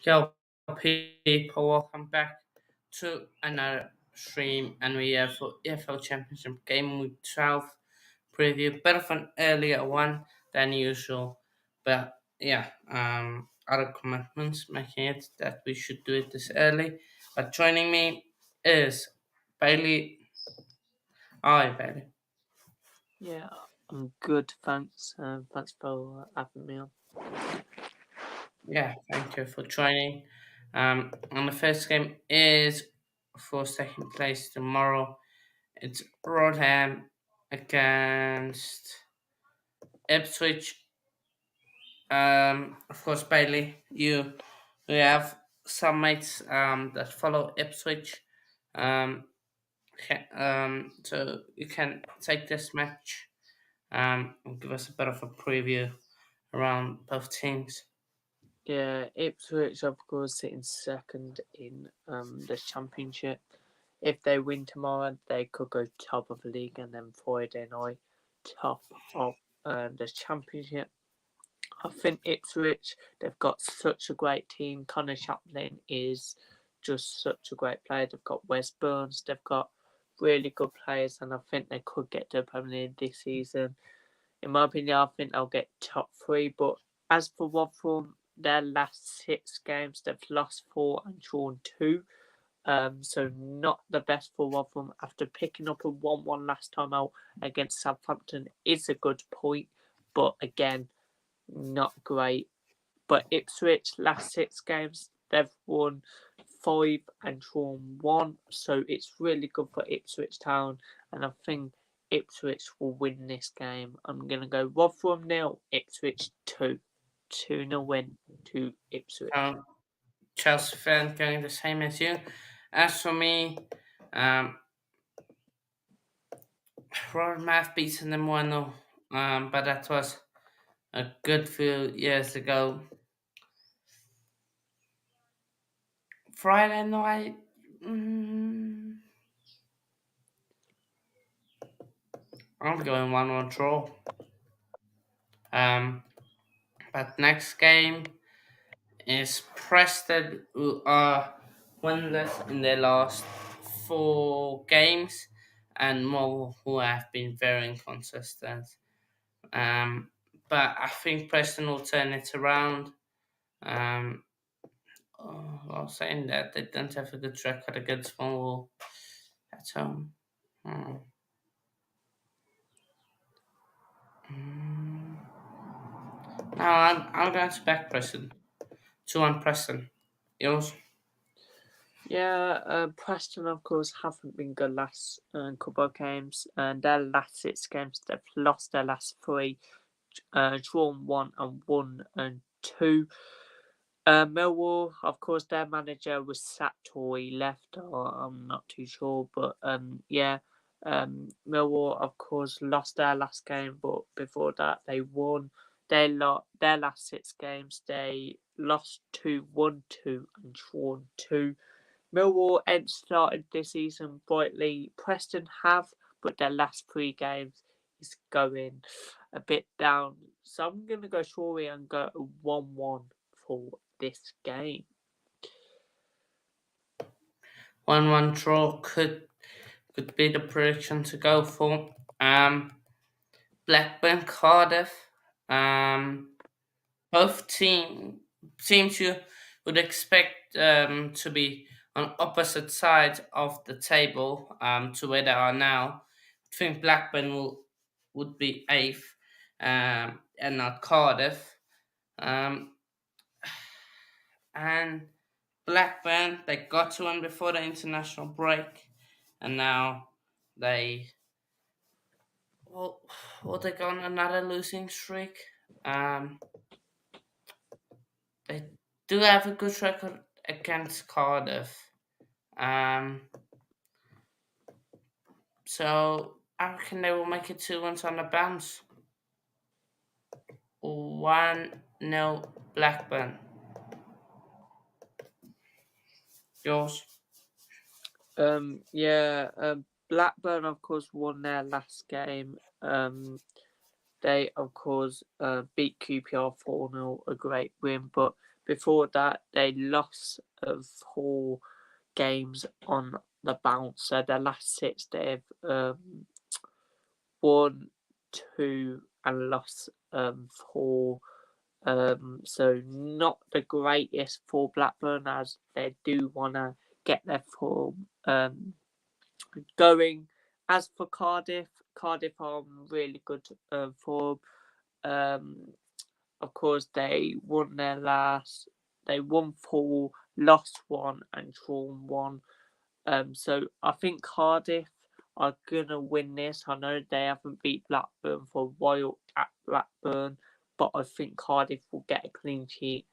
Yo, people, welcome back to another stream, and we have for EFL Championship Game Week 12 preview. Bit of an earlier one than usual, but yeah, other commitments making it that we should do it this early. But joining me is Bailey. Hi, Bailey. Yeah, I'm good, thanks. Thanks for having me on. Yeah, thank you for joining. And the first game is, of course, taking place tomorrow. It's Rodham against Ipswich. Of course, Bailey, you have some mates that follow Ipswich. Um, so you can take this match and give us a bit of a preview around both teams. Yeah, Ipswich, of course, sitting second in the championship. If they win tomorrow, they could go top of the league, and then Friday night, top of the championship. I think Ipswich, they've got such a great team. Connor Chaplin is just such a great player. They've got Wes Burns, they've got really good players, and I think they could get to the Premier League this season. In my opinion, I think they'll get top three. But as for Rotherham, their last 6 games, they've lost 4 and drawn 2. So not the best for Rotherham. After picking up a 1-1 last time out against Southampton is a good point. But again, not great. But Ipswich, last 6 games, they've won 5 and drawn 1. So it's really good for Ipswich Town. And I think Ipswich will win this game. I'm going to go Rotherham 0, Ipswich 2. 2-0 win to Ipswich. Chelsea fan going the same as you. As for me, um, Rotherham have beaten them 1-0, but that was a good few years ago. Friday night, I'm going 1-1 draw. But next game is Preston, who are winless in their last 4 games, and Mo, who have been very inconsistent. Um, but I think Preston will turn it around. Um, while saying that, they don't have a good record against Millwall at home. Hmm. No, I'm going to back Preston. 2-1 Preston. Yours? Yeah, Preston, of course, haven't been good last couple of games. And their last 6 games, they've lost their last 3, drawn 1 and won and 2. Millwall, of course, their manager was sacked or he left, or I'm not too sure. But yeah, Millwall, of course, lost their last game, but before that, they won. Their last 6 games, they lost 2, won 2, and drawn 2. Millwall ain't started this season brightly. Preston have, but their last 3 games is going a bit down. So I'm going to go Shawty and go 1-1 for this game. 1-1 draw could be the prediction to go for. Blackburn, Cardiff. Both teams you would expect to be on opposite sides of the table to where they are now. I think Blackburn would be eighth and not Cardiff. Um, and Blackburn, they got to win before the international break, and now they they go on another losing streak. They do have a good record against Cardiff. Um, so I reckon they will make it 2-1 on the bounce. 1-0 Blackburn. Yours? Yeah, Blackburn, of course, won their last game. they of course beat QPR 4-0, a great win. But before that, they lost 4 games on the bounce. So their last 6, they've won 2 and lost 4. So not the greatest for Blackburn, as they do want to get their form going. As for Cardiff, Cardiff are really good form. Of course, they won their last. They won 4, lost 1, and drawn 1. So I think Cardiff are gonna win this. I know they haven't beat Blackburn for a while at Blackburn, but I think Cardiff will get a clean sheet.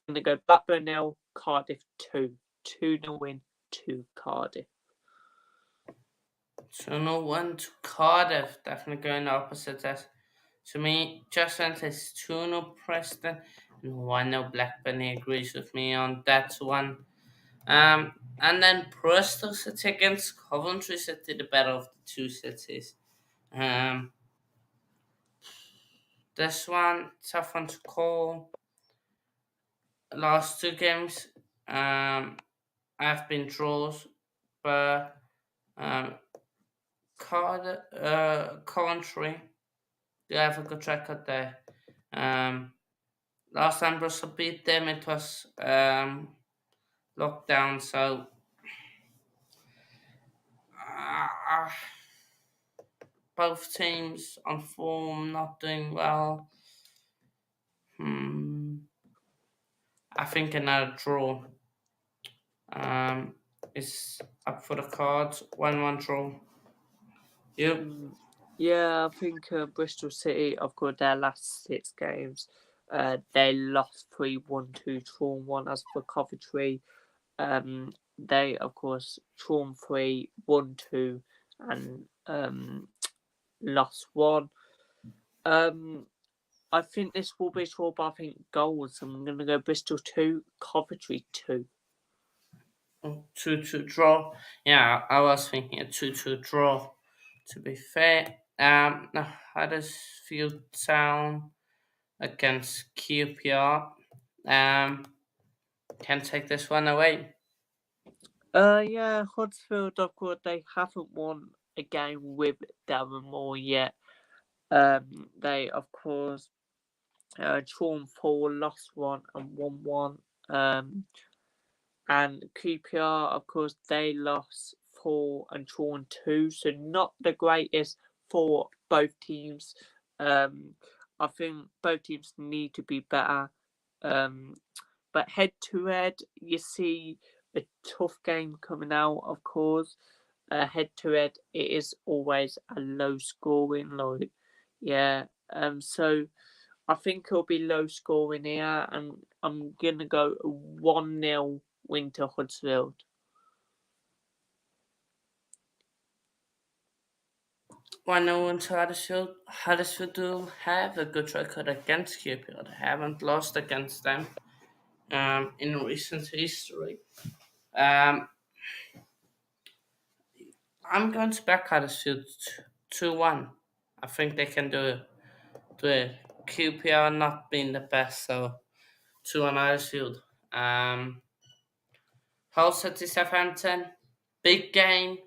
I'm gonna go Blackburn 0, Cardiff 2. 2-0 win to Cardiff. 2-1 to Cardiff, definitely going opposite that. To me, just went as 2-0 Preston and 1-0 Blackburn. He agrees with me on that one. And then Bristol City against Coventry City, the better of the 2 cities. Um, this one, tough one to call. Last 2 games have been draws, but Coventry, they have a good record there. Last time Bristol beat them, it was lockdown, so uh, both teams on form, not doing well. I think another draw is up for the cards. 1-1 draw. You? Yeah, I think Bristol City, of course, their last 6 games, they lost 3, 1, 2, drawn 1. As for Coventry, they, of course, drawn 3, won 2, and lost 1. I think this will be a draw, but I think goals. I'm going to go Bristol 2, Coventry 2. 2-2 draw. Yeah, I was thinking a 2-2 draw, to be fair. Now Huddersfield Town against QPR. Can take this one away. Yeah, Huddersfield, of course, they haven't won a game with Darren Moore yet. They, of course, drawn 4, lost 1, and won 1. And QPR, of course, they lost 4 and drawn 2, so not the greatest for both teams. I think both teams need to be better. But head to head, you see a tough game coming out, of course. Head to head, it is always a low scoring, like, yeah. So I think it'll be low scoring here, and I'm gonna go 1-0 win to Huddersfield. 1-0 into Huddersfield. Huddersfield do have a good record against QPR. They haven't lost against them in recent history. Um, I'm going to back Huddersfield 2-1. I think they can do it. QPR not being the best, so 2-1 Huddersfield. Hull City Southampton, big game.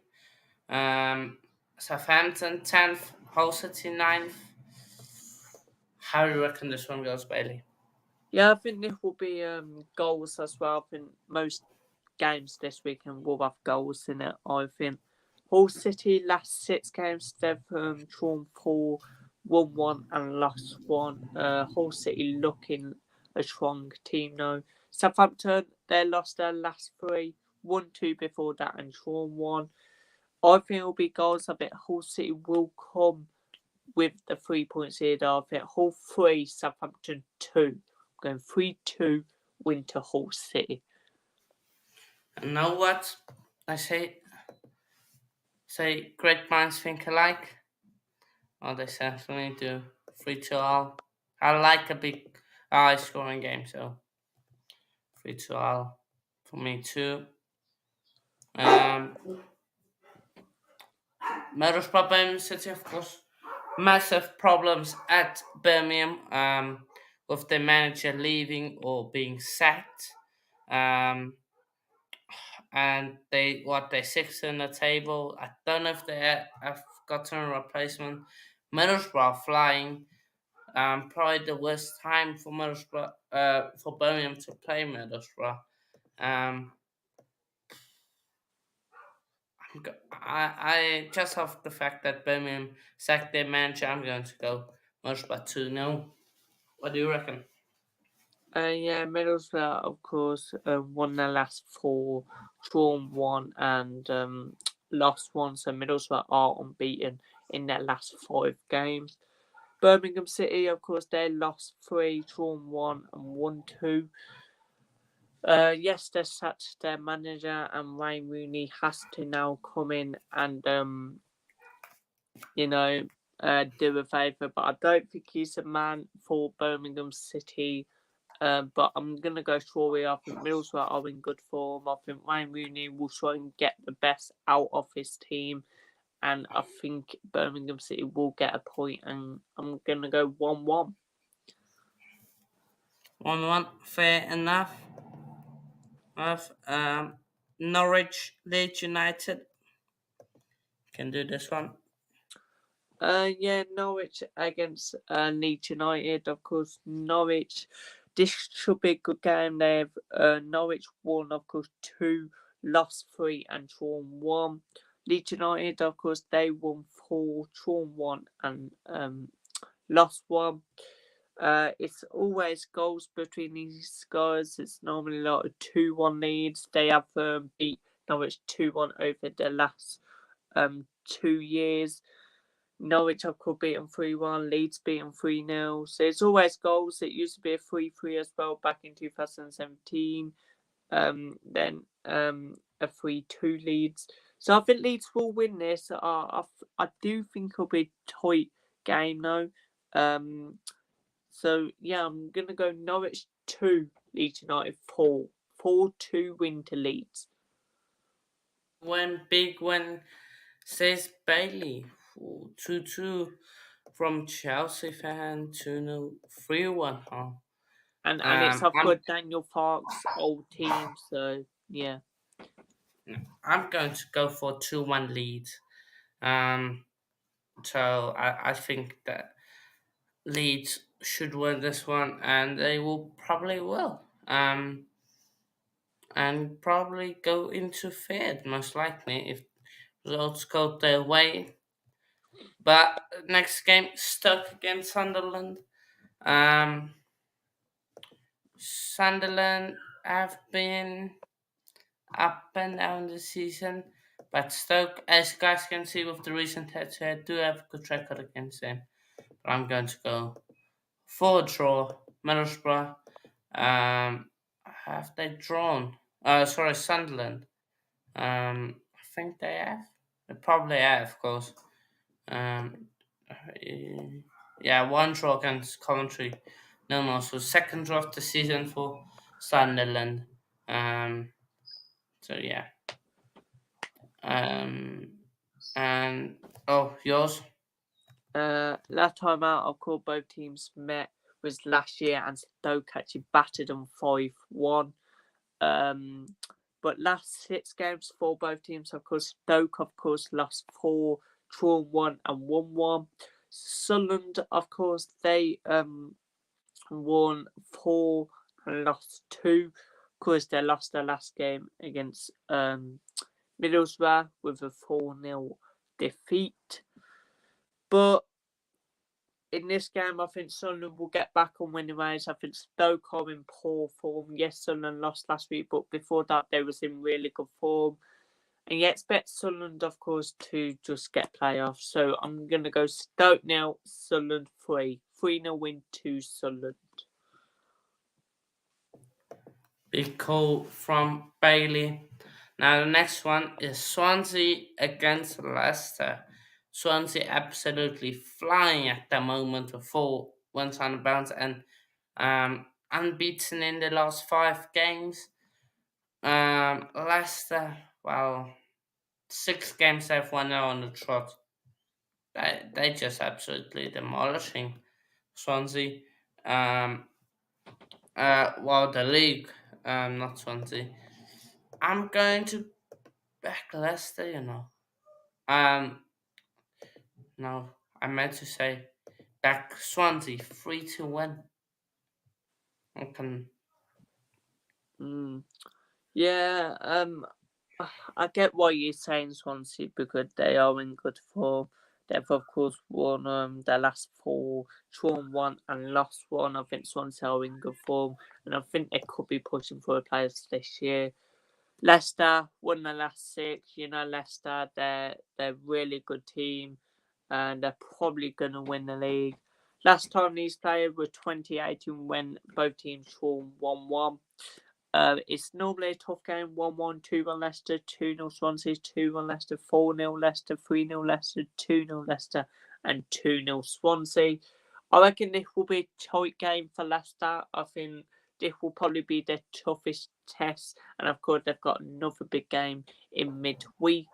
Southampton 10th, Hull City 9th. How do you reckon this one goes, Bailey? Yeah, I think this will be goals as well. I think most games this weekend will have goals in it. I think Hull City last 6 games they've drawn 4, won 1, and lost 1. Hull City looking a strong team now. Southampton they lost their last 3, won 2 before that, and drawn 1. I think it'll be goals. I bet Hull City will come with the 3 points here. I think Hull 3, Southampton 2. I'm going 3-2 win to Hull City. And now what? I say great minds think alike. Oh, they certainly do. 3-2 all. I like a big high scoring game, so 3-2 all for me too. Middlesbrough Birmingham City, of course. massive problems at Birmingham with the manager leaving or being sacked. Um, and they sixth in the table. I don't know if they have gotten a replacement. Middlesbrough flying. Probably the worst time for Middlesbrough, for Birmingham to play Middlesbrough. Um, I just off the fact that Birmingham sacked their manager, I'm going to go Middlesbrough 2-0. What do you reckon? Yeah, Middlesbrough, of course, won their last four, drawn one, and lost one. So Middlesbrough are unbeaten in their last 5 games. Birmingham City, of course, they lost three, drawn one, and won two. Yes, they sacked their manager, and Wayne Rooney has to now come in and you know, do a favour. But I don't think he's a man for Birmingham City. But I'm gonna go Shawry. I think Middlesbrough are in good form. I think Wayne Rooney will try and get the best out of his team, and I think Birmingham City will get a point. And I'm gonna go 1-1. 1-1, fair enough. Of Norwich Leeds United can do this one. Yeah, Norwich against Leeds United. Of course, Norwich. This should be a good game. They've Norwich won, of course, two, lost three, and drawn one. Leeds United, of course, they won four, drawn one, and lost one. It's always goals between these guys. It's normally like a 2-1 leads. They have beat Norwich 2-1 over the last 2 years. Norwich have could beat them 3-1, Leeds beat them 3-0. So it's always goals. It used to be a 3-3 as well back in 2017. Then a 3-2 Leeds. So I think Leeds will win this. I do think it'll be a tight game though. So yeah, I'm gonna go Norwich 2, Leeds United 4. 4-2 win to Leeds. Big win, says Bailey. 2-2 from Chelsea fan, 2-0, 3-1, huh? And it's of I'm course Daniel Farke's old team, so yeah. I'm going to go for 2-1 lead. Um, so I think that Leeds should win this one, and they will probably will. And probably go into third, most likely, if results go their way. But next game, Stoke against Sunderland. Um, Sunderland have been up and down this season, but Stoke, as you guys can see with the recent head-to-head, do have a good record against them. But I'm going to go for a draw. Middlesbrough. Have they drawn? Sorry, Sunderland. I think they have. They probably have, of course. Um, yeah, one draw against Coventry. No more. So second draw of the season for Sunderland. Um, so yeah. Um, and oh, yours. Last time out, of course, both teams met was last year, and Stoke actually battered them 5-1. Um, but last 6 games for both teams, of course, Stoke, of course, lost 4, drawn 1, and won 1. Sunderland, of course, they won 4 and lost 2. Of course, they lost their last game against Middlesbrough with a 4-0 defeat. But in this game, I think Sunderland will get back on winning ways. I think Stoke are in poor form. Yes, Sunderland lost last week, but before that, they was in really good form. And you expect Sunderland, of course, to just get playoffs. So I'm going to go Stoke now, Sunderland 3. 3-0 win to Sunderland. Big call from Bailey. Now the next one is Swansea against Leicester. Swansea absolutely flying at the moment with 4 wins on the bounce and unbeaten in the last 5 games. Leicester, well, 6 games they've won now on the trot. they just absolutely demolishing Swansea. Um, well, the league, not Swansea. I'm going to back Leicester, you know. Um, no, I meant to say back Swansea 3-1. I can. Mm. Yeah, I get why you're saying Swansea because they are in good form. They've of course won their last four, drawn one and lost one. I think Swansea are in good form, and I think they could be pushing for the playoffs this year. Leicester won the last six. You know, Leicester, they're a really good team, and they're probably gonna win the league. Last time these played were 2018 when both teams drawn 1-1. It's normally a tough game 1-1, 2-1 Leicester, 2-0 Swansea, 2-1 Leicester, 4-0 Leicester, 3-0 Leicester, 2-0 Leicester, and 2-0 Swansea. I reckon this will be a tight game for Leicester. I think this will probably be their toughest test, and of course, they've got another big game in midweek.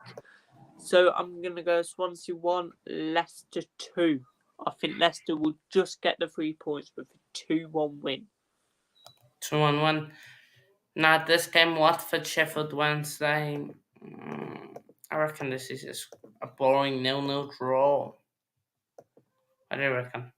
So I'm going to go Swansea 1, Leicester 2. I think Leicester will just get the 3 points with a 2-1 win. 2-1. Now, this game, Watford Sheffield Wednesday. I reckon this is just a boring nil-nil draw. What do you reckon?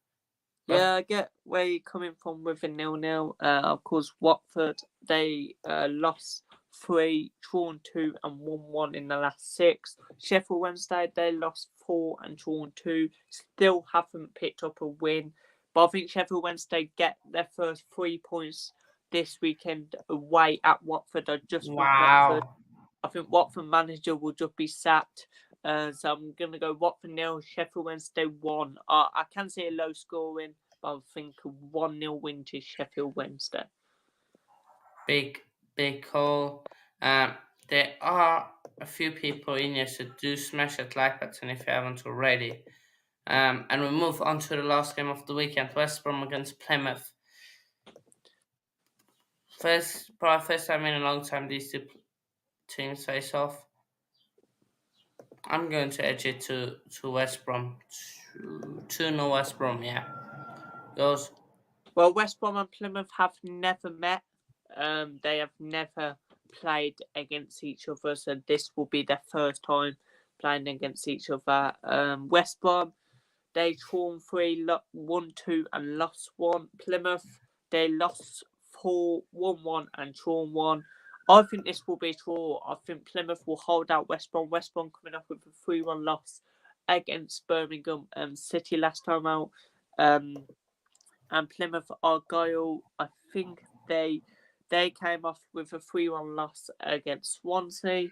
Both Yeah, I get where you're coming from with a 0-0. Of course, Watford, they lost three, drawn two, and won one in the last six. Sheffield Wednesday, they lost four and drawn two. Still haven't picked up a win. But I think Sheffield Wednesday get their first 3 points this weekend away at Watford. I just think Watford Wow. I think Watford manager will just be sacked. So I'm going to go Watford nil, Sheffield Wednesday 1. I can see a low scoring, but I think a 1-0 win to Sheffield Wednesday. Big, big call. Um, there are a few people in here, so do smash that like button if you haven't already. And we move on to the last game of the weekend, West Brom against Plymouth. Probably first time in a long time these two teams face off. I'm going to edge it to West Brom. To no West Brom, yeah. Goes. Well, West Brom and Plymouth have never met. They have never played against each other, so this will be their first time playing against each other. West Brom, they drawn three, won two, and lost one. Plymouth, they lost four, won one, and drawn one. I think this will be a draw. I think Plymouth will hold out West Brom. West Brom coming up with a 3-1 loss against Birmingham City last time out. And Plymouth Argyle, I think they came off with a 3-1 loss against Swansea.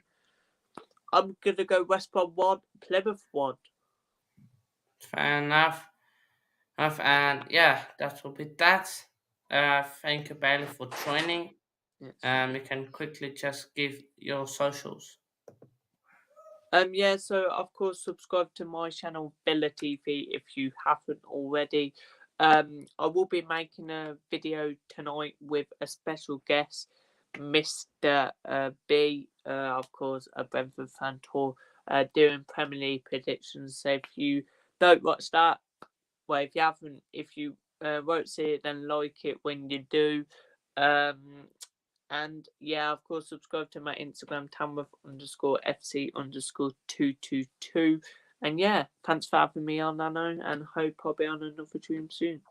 I'm gonna go West Brom 1, Plymouth 1. Fair enough. And yeah, that will be that. Thank you, Bailey, for joining. Yes. You can quickly just give your socials. Yeah, so of course subscribe to my channel Villa TV if you haven't already. I will be making a video tonight with a special guest, Mr. B, of course, a Brentford fan tour, doing Premier League predictions. So if you don't watch that, well, if you haven't, if you won't see it, then like it when you do. Um, and yeah, of course, subscribe to my Instagram, Tamworth_FC_222. And yeah, thanks for having me on, Nano, and hope I'll be on another stream soon.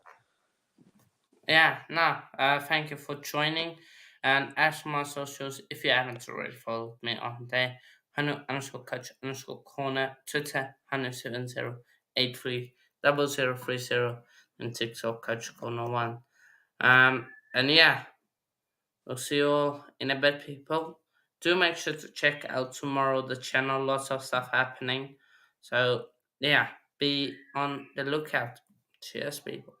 Yeah, no, thank you for joining. And as for my socials, if you haven't already followed me on there, Hanu_coach_corner, Twitter, Hanu70830030, and TikTok, Coach Corner 1. And yeah, we'll see you all in a bit, people. Do make sure to check out tomorrow the channel, lots of stuff happening. So yeah, be on the lookout. Cheers, people.